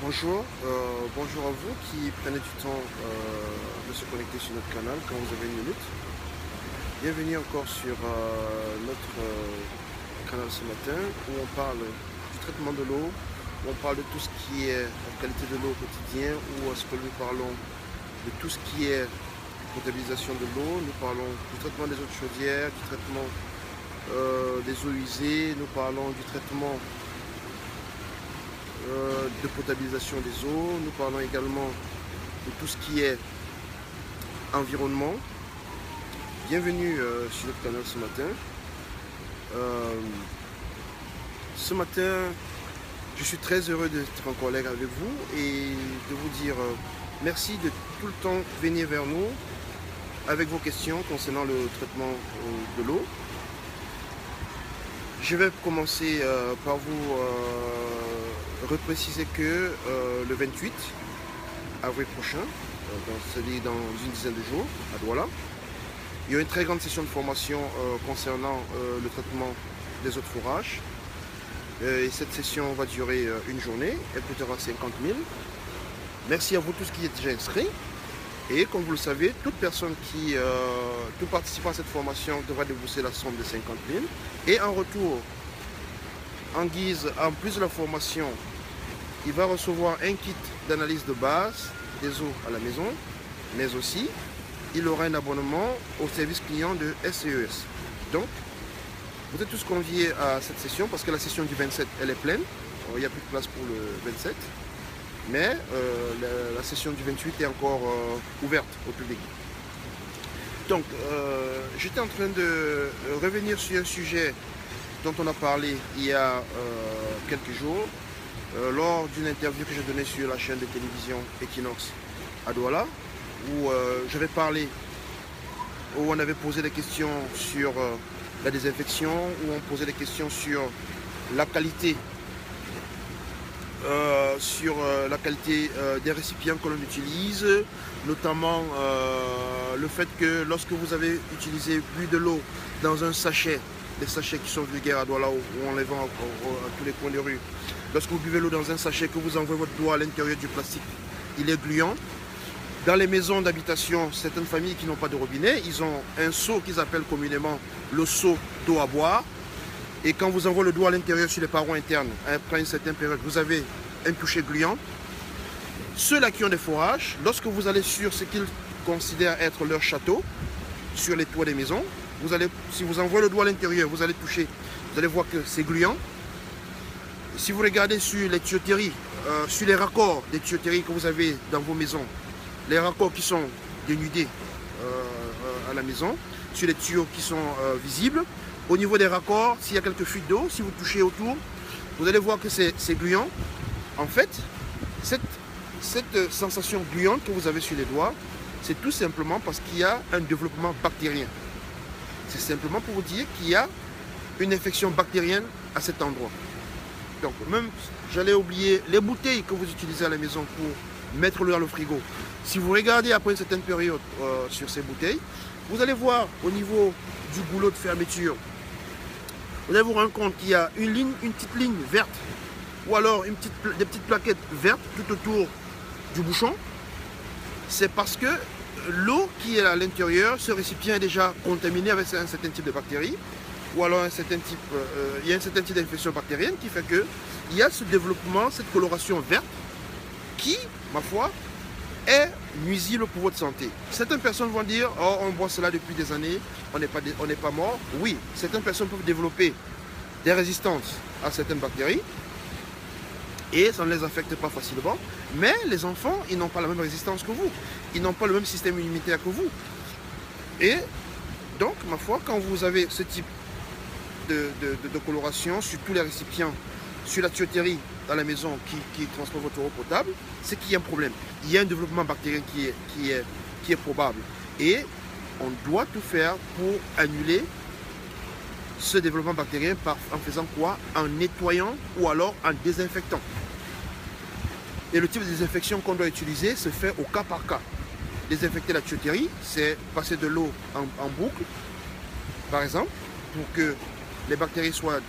Bonjour, bonjour à vous qui prenez du temps de se connecter sur notre canal quand vous avez une minute. Bienvenue encore sur notre canal ce matin où on parle du traitement de l'eau, où on parle de tout ce qui est la qualité de l'eau au quotidien, où est-ce que nous parlons de tout ce qui est potabilisation de l'eau, nous parlons du traitement des eaux de chaudière, du traitement des eaux usées, nous parlons du traitement de potabilisation des eaux. Nous parlons également de tout ce qui est environnement. Bienvenue sur notre canal ce matin. Ce matin, je suis très heureux d'être en collègue avec vous et de vous dire merci de tout le temps venir vers nous avec vos questions concernant le traitement de l'eau. Je vais commencer par vous repréciser que le 28 avril prochain, c'est-à-dire dans une dizaine de jours, à Douala, il y a une très grande session de formation concernant le traitement des eaux de forage. Et cette session va durer une journée, elle coûtera 50 000. Merci à vous tous qui êtes déjà inscrits. Et comme vous le savez, tout participant à cette formation devra débourser la somme de 50 000. Et en retour, en plus de la formation, il va recevoir un kit d'analyse de base des eaux à la maison, mais aussi, il aura un abonnement au service client de SCES. Donc, vous êtes tous conviés à cette session parce que la session du 27, elle est pleine. Il n'y a plus de place pour le 27. Mais la session du 28 est encore ouverte au public. Donc, j'étais en train de revenir sur un sujet dont on a parlé il y a quelques jours, lors d'une interview que j'ai donnée sur la chaîne de télévision Equinox à Douala, où j'avais parlé, où on avait posé des questions sur la désinfection, où on posait des questions sur la qualité des récipients que l'on utilise, notamment le fait que lorsque vous avez utilisé bu de l'eau dans un sachet, des sachets qui sont vulgaires à Douala où on les vend à tous les coins de rue, lorsque vous buvez l'eau dans un sachet, que vous envoyez votre doigt à l'intérieur du plastique, il est gluant. Dans les maisons d'habitation, certaines familles qui n'ont pas de robinet, ils ont un seau qu'ils appellent communément le seau d'eau à boire. Et quand vous envoyez le doigt à l'intérieur sur les parois internes, après une certaine période, vous avez un toucher gluant. Ceux-là qui ont des forages, lorsque vous allez sur ce qu'ils considèrent être leur château, sur les toits des maisons, si vous envoyez le doigt à l'intérieur, vous allez toucher, vous allez voir que c'est gluant. Si vous regardez sur les tuyauteries, sur les raccords des tuyauteries que vous avez dans vos maisons, les raccords qui sont dénudés à la maison, sur les tuyaux qui sont visibles, au niveau des raccords, s'il y a quelques fuites d'eau, si vous touchez autour, vous allez voir que c'est gluant. En fait, cette sensation gluante que vous avez sur les doigts, c'est tout simplement parce qu'il y a un développement bactérien. C'est simplement pour vous dire qu'il y a une infection bactérienne à cet endroit. Donc, même, j'allais oublier, les bouteilles que vous utilisez à la maison pour mettre l'eau dans le frigo. Si vous regardez après une certaine période sur ces bouteilles, vous allez voir au niveau du goulot de fermeture, vous allez vous rendre compte qu'il y a une petite ligne verte ou alors des petites plaquettes vertes tout autour du bouchon. C'est parce que l'eau qui est à l'intérieur, ce récipient est déjà contaminé avec un certain type de bactéries ou alors il y a un certain type d'infection bactérienne qui fait qu'il y a ce développement, cette coloration verte qui, ma foi, est nuisible pour votre santé. Certaines personnes vont dire « Oh, on boit cela depuis des années, on n'est pas mort ». Oui, certaines personnes peuvent développer des résistances à certaines bactéries et ça ne les affecte pas facilement. Mais les enfants, ils n'ont pas la même résistance que vous. Ils n'ont pas le même système immunitaire que vous. Et donc, ma foi, quand vous avez ce type de coloration sur tous les récipients, sur la tuyauterie dans la maison qui transporte votre eau potable, c'est qu'il y a un problème. Il y a un développement bactérien qui est probable. Et on doit tout faire pour annuler ce développement bactérien en faisant quoi? En nettoyant ou alors en désinfectant. Et le type de désinfection qu'on doit utiliser se fait au cas par cas. Désinfecter la tuyauterie, c'est passer de l'eau en boucle, par exemple, pour que les bactéries soient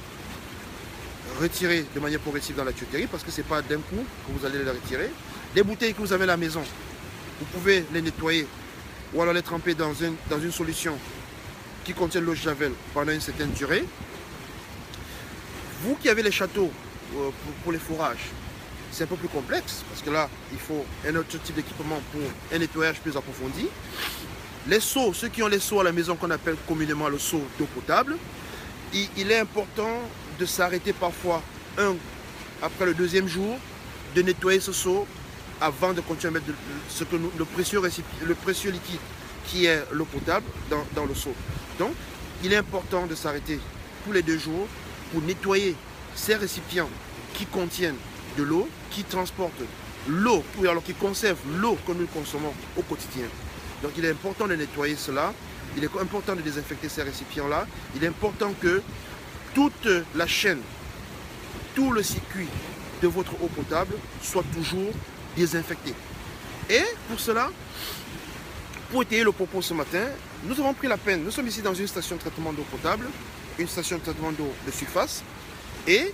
retirer de manière progressive dans la tuyauterie parce que ce n'est pas d'un coup que vous allez les retirer. Les bouteilles que vous avez à la maison, vous pouvez les nettoyer ou alors les tremper dans une solution qui contient l'eau de javel pendant une certaine durée. Vous qui avez les châteaux pour les fourrages, c'est un peu plus complexe parce que là, il faut un autre type d'équipement pour un nettoyage plus approfondi. Les seaux, ceux qui ont les seaux à la maison qu'on appelle communément le seau d'eau potable, il est important de s'arrêter parfois après le deuxième jour, de nettoyer ce seau avant de continuer à mettre le précieux liquide qui est l'eau potable dans le seau. Donc, il est important de s'arrêter tous les 2 jours pour nettoyer ces récipients qui contiennent de l'eau, qui transportent l'eau, alors qui conservent l'eau que nous consommons au quotidien. Donc il est important de nettoyer cela, il est important de désinfecter ces récipients-là, il est important que toute la chaîne, tout le circuit de votre eau potable soit toujours désinfecté. Et pour cela, pour étayer le propos ce matin, nous avons pris la peine, nous sommes ici dans une station de traitement d'eau potable, une station de traitement d'eau de surface, et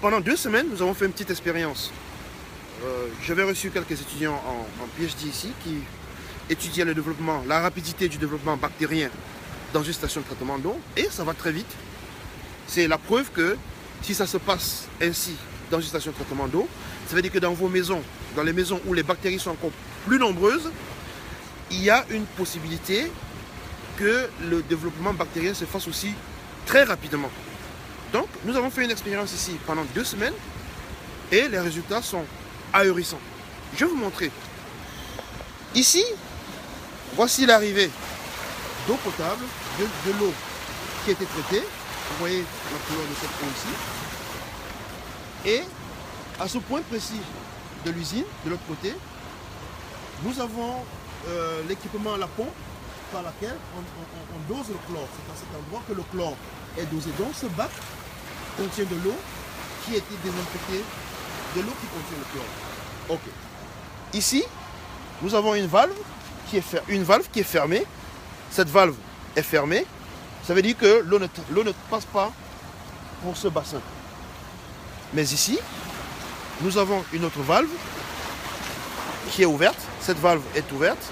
pendant 2 semaines, nous avons fait une petite expérience. J'avais reçu quelques étudiants en PhD ici qui étudiaient le développement, la rapidité du développement bactérien dans une station de traitement d'eau, et ça va très vite. C'est la preuve que si ça se passe ainsi dans une station de traitement d'eau, ça veut dire que dans vos maisons, dans les maisons où les bactéries sont encore plus nombreuses, il y a une possibilité que le développement bactérien se fasse aussi très rapidement. Donc, nous avons fait une expérience ici pendant 2 semaines et les résultats sont ahurissants. Je vais vous montrer. Ici, voici l'arrivée d'eau potable, de l'eau qui a été traitée. Vous voyez la couleur de cette eau ici. Et à ce point précis de l'usine, de l'autre côté, nous avons l'équipement à la pompe par laquelle on dose le chlore. C'est à cet endroit que le chlore est dosé. Donc ce bac contient de l'eau qui a été désinfectée, de l'eau qui contient le chlore. Ok. Ici, nous avons une valve qui est fermée. Cette valve est fermée. Ça veut dire que l'eau ne passe pas pour ce bassin. Mais ici, nous avons une autre valve qui est ouverte. Cette valve est ouverte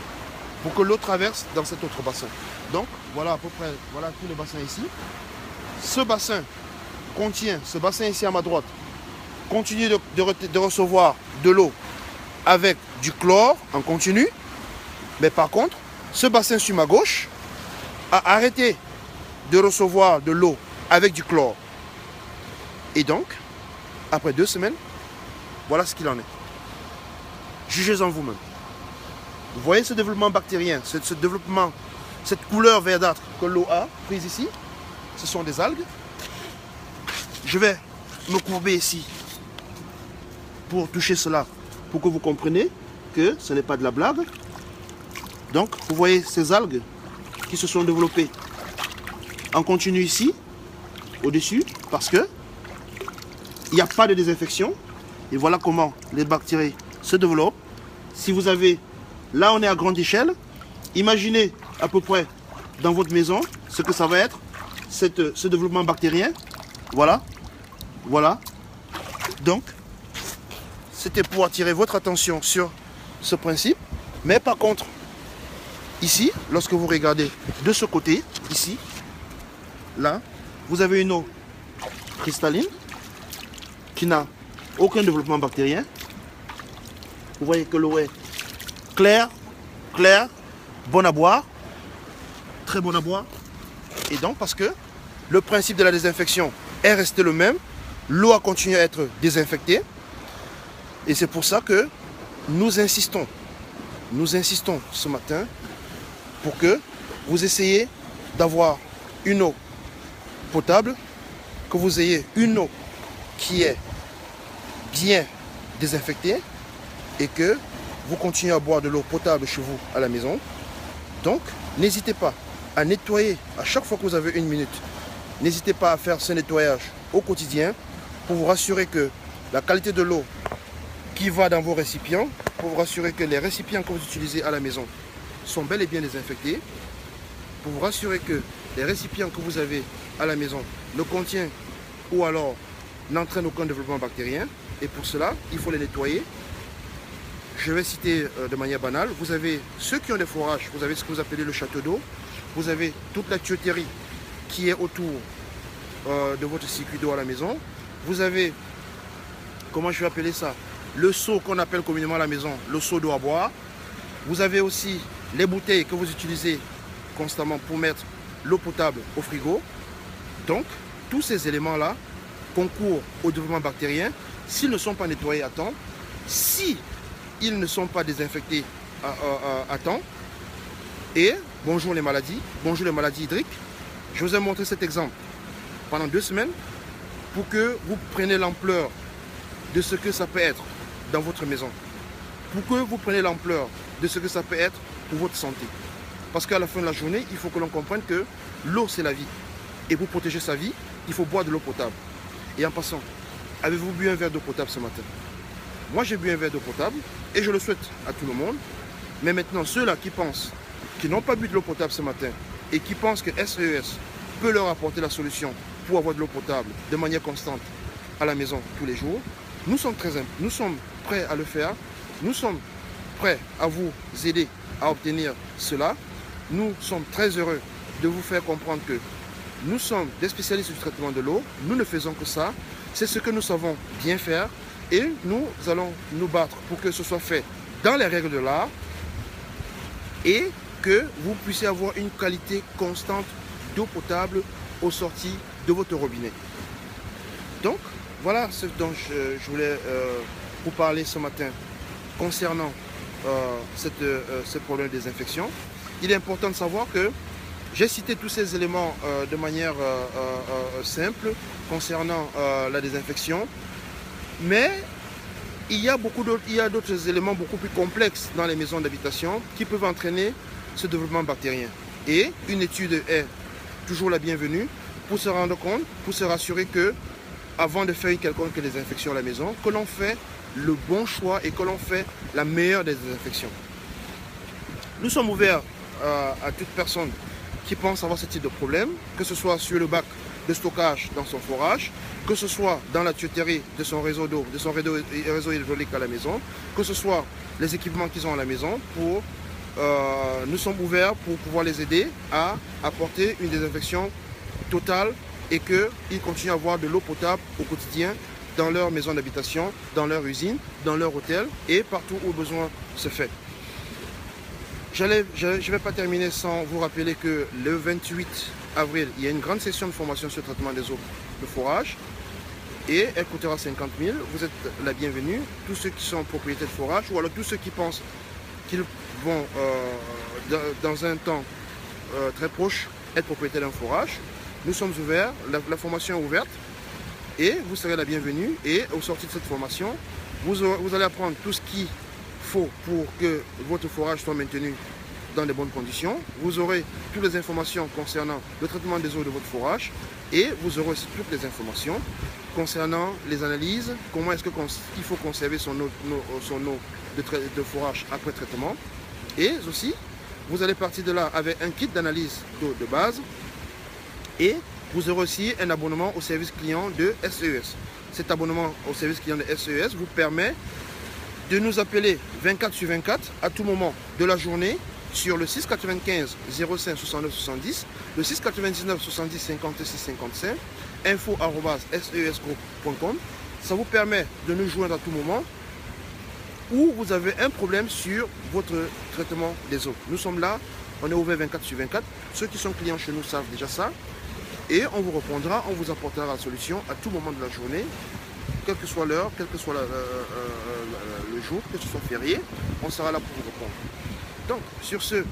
pour que l'eau traverse dans cet autre bassin. Donc, voilà à peu près, voilà tout le bassin ici. Ce bassin ici à ma droite, continue de recevoir de l'eau avec du chlore en continu. Mais par contre, ce bassin sur ma gauche a arrêté de recevoir de l'eau avec du chlore. Et donc, après 2 semaines, voilà ce qu'il en est. Jugez-en vous-même. Vous voyez ce développement bactérien, ce développement, cette couleur verdâtre que l'eau a prise ici, ce sont des algues. Je vais me courber ici pour toucher cela, pour que vous compreniez que ce n'est pas de la blague. Donc, vous voyez ces algues qui se sont développées en continu ici, au-dessus, parce que il n'y a pas de désinfection. Et voilà comment les bactéries se développent. Si vous avez, là on est à grande échelle, imaginez à peu près dans votre maison ce que ça va être, ce développement bactérien. Voilà, voilà. Donc, c'était pour attirer votre attention sur ce principe. Mais par contre, ici, lorsque vous regardez de ce côté, ici, là, vous avez une eau cristalline qui n'a aucun développement bactérien. Vous voyez que l'eau est claire, bonne à boire, très bonne à boire. Et donc, parce que le principe de la désinfection est resté le même, l'eau a continué à être désinfectée. Et c'est pour ça que nous insistons ce matin pour que vous essayiez d'avoir une eau potable, que vous ayez une eau qui est bien désinfectée et que vous continuez à boire de l'eau potable chez vous à la maison. Donc, n'hésitez pas à nettoyer à chaque fois que vous avez 1 minute. N'hésitez pas à faire ce nettoyage au quotidien pour vous rassurer que la qualité de l'eau qui va dans vos récipients, pour vous rassurer que les récipients que vous utilisez à la maison sont bel et bien désinfectés, pour vous rassurer que les récipients que vous avez à la maison ne contiennent ou alors n'entraînent aucun développement bactérien. Et pour cela, il faut les nettoyer. Je vais citer de manière banale. Vous avez ceux qui ont des forages, vous avez ce que vous appelez le château d'eau. Vous avez toute la tuyauterie qui est autour de votre circuit d'eau à la maison. Vous avez, comment je vais appeler ça, le seau qu'on appelle communément à la maison, le seau d'eau à boire. Vous avez aussi les bouteilles que vous utilisez constamment pour mettre l'eau potable au frigo. Donc, tous ces éléments-là concourent au développement bactérien s'ils ne sont pas nettoyés à temps, si ils ne sont pas désinfectés à temps. Et bonjour les maladies hydriques. Je vous ai montré cet exemple pendant 2 semaines pour que vous preniez l'ampleur de ce que ça peut être dans votre maison. Pour que vous preniez l'ampleur de ce que ça peut être pour votre santé. Parce qu'à la fin de la journée, il faut que l'on comprenne que l'eau c'est la vie. Et pour protéger sa vie, il faut boire de l'eau potable. Et en passant, avez-vous bu un verre d'eau potable ce matin? Moi j'ai bu un verre d'eau potable et je le souhaite à tout le monde. Mais maintenant, ceux-là qui pensent, qui n'ont pas bu de l'eau potable ce matin et qui pensent que SES peut leur apporter la solution pour avoir de l'eau potable de manière constante à la maison tous les jours, nous sommes prêts à le faire. Nous sommes prêts à vous aider à obtenir cela. Nous sommes très heureux de vous faire comprendre que nous sommes des spécialistes du traitement de l'eau. Nous ne faisons que ça. C'est ce que nous savons bien faire. Et nous allons nous battre pour que ce soit fait dans les règles de l'art et que vous puissiez avoir une qualité constante d'eau potable aux sorties de votre robinet. Donc, voilà ce dont je voulais vous parler ce matin concernant ce problème des infections. Il est important de savoir que j'ai cité tous ces éléments de manière simple concernant la désinfection, mais il y a d'autres éléments beaucoup plus complexes dans les maisons d'habitation qui peuvent entraîner ce développement bactérien. Et une étude est toujours la bienvenue pour se rendre compte, pour se rassurer que avant de faire une quelconque désinfection à la maison, que l'on fait le bon choix et que l'on fait la meilleure des désinfections. Nous sommes ouverts à toute personne qui pense avoir ce type de problème, que ce soit sur le bac de stockage dans son forage, que ce soit dans la tuyauterie de son réseau d'eau, de son réseau hydraulique à la maison, que ce soit les équipements qu'ils ont à la maison. Nous sommes ouverts pour pouvoir les aider à apporter une désinfection totale et qu'ils continuent à avoir de l'eau potable au quotidien dans leur maison d'habitation, dans leur usine, dans leur hôtel et partout où le besoin se fait. Je ne vais pas terminer sans vous rappeler que le 28 avril, il y a une grande session de formation sur le traitement des eaux de forage et elle coûtera 50 000. Vous êtes la bienvenue, tous ceux qui sont propriétaires de forage ou alors tous ceux qui pensent qu'ils vont dans un temps très proche être propriétaires d'un forage. Nous sommes ouverts, la formation est ouverte et vous serez la bienvenue et au sortir de cette formation, vous allez apprendre tout ce qu'il faut pour que votre forage soit maintenu dans de bonnes conditions. Vous aurez toutes les informations concernant le traitement des eaux de votre forage et vous aurez aussi toutes les informations concernant les analyses, comment est-ce qu'il faut conserver son eau de forage après traitement. Et aussi, vous allez partir de là avec un kit d'analyse d'eau de base et vous aurez aussi un abonnement au service client de SES. Cet abonnement au service client de SES vous permet de nous appeler 24/24 à tout moment de la journée sur le 6 95 05 69 70, le 6 99 70 56 55, info@sesgroup.com. Ça vous permet de nous joindre à tout moment où vous avez un problème sur votre traitement des eaux. Nous sommes là, on est ouvert 24/24. Ceux qui sont clients chez nous savent déjà ça. Et on vous répondra, on vous apportera la solution à tout moment de la journée, quelle que soit l'heure, quel que soit le jour, que ce soit férié, on sera là pour vous répondre. Donc, sur ce,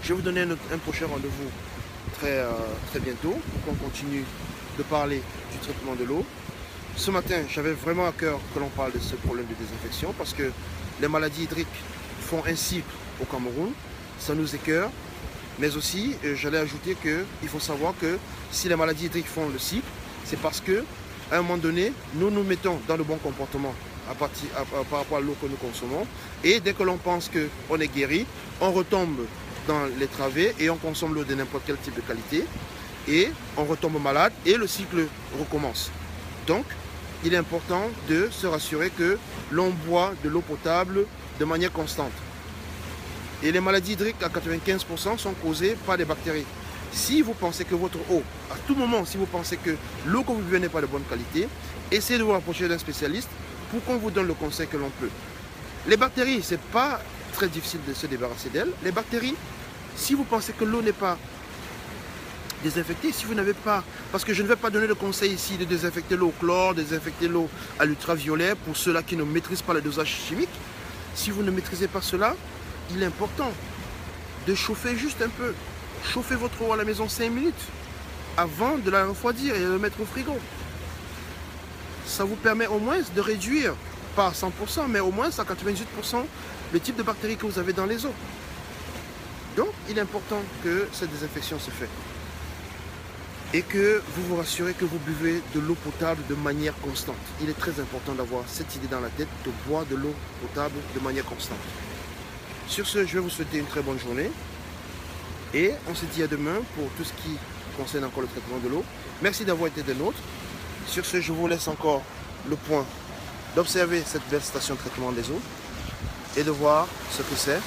je vais vous donner un prochain rendez-vous très bientôt pour qu'on continue de parler du traitement de l'eau. Ce matin, j'avais vraiment à cœur que l'on parle de ce problème de désinfection parce que les maladies hydriques font un cycle au Cameroun, ça nous écœure. Mais aussi, j'allais ajouter qu'il faut savoir que si les maladies hydriques font le cycle, c'est parce qu'à un moment donné, nous nous mettons dans le bon comportement par rapport à l'eau que nous consommons. Et dès que l'on pense qu'on est guéri, on retombe dans les travées et on consomme l'eau de n'importe quel type de qualité. Et on retombe malade et le cycle recommence. Donc, il est important de se rassurer que l'on boit de l'eau potable de manière constante. Et les maladies hydriques à 95% sont causées par des bactéries. Si vous pensez que votre eau, à tout moment, si vous pensez que l'eau que vous buvez n'est pas de bonne qualité, essayez de vous rapprocher d'un spécialiste pour qu'on vous donne le conseil que l'on peut. Les bactéries, ce n'est pas très difficile de se débarrasser d'elles. Les bactéries, si vous pensez que l'eau n'est pas désinfectée, si vous n'avez pas, parce que je ne vais pas donner le conseil ici de désinfecter l'eau au chlore, désinfecter l'eau à l'ultraviolet pour ceux-là qui ne maîtrisent pas le dosage chimique. Si vous ne maîtrisez pas cela, il est important de chauffer juste un peu. Chauffez votre eau à la maison 5 minutes avant de la refroidir et de la mettre au frigo. Ça vous permet au moins de réduire, pas à 100%, mais au moins à 98% le type de bactéries que vous avez dans les eaux. Donc, il est important que cette désinfection se fait. Et que vous vous rassurez que vous buvez de l'eau potable de manière constante. Il est très important d'avoir cette idée dans la tête, de boire de l'eau potable de manière constante. Sur ce, je vais vous souhaiter une très bonne journée. Et on se dit à demain pour tout ce qui concerne encore le traitement de l'eau. Merci d'avoir été des nôtres. Sur ce, je vous laisse encore le point d'observer cette belle station de traitement des eaux et de voir ce que c'est.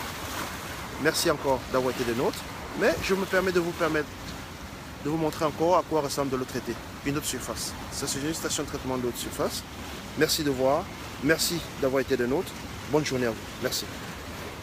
Merci encore d'avoir été des nôtres. Mais je me permets de vous montrer encore à quoi ressemble de l'eau traitée. Une autre surface. Ça, c'est une station de traitement de l'eau de surface. Merci de voir. Merci d'avoir été des nôtres. Bonne journée à vous. Merci.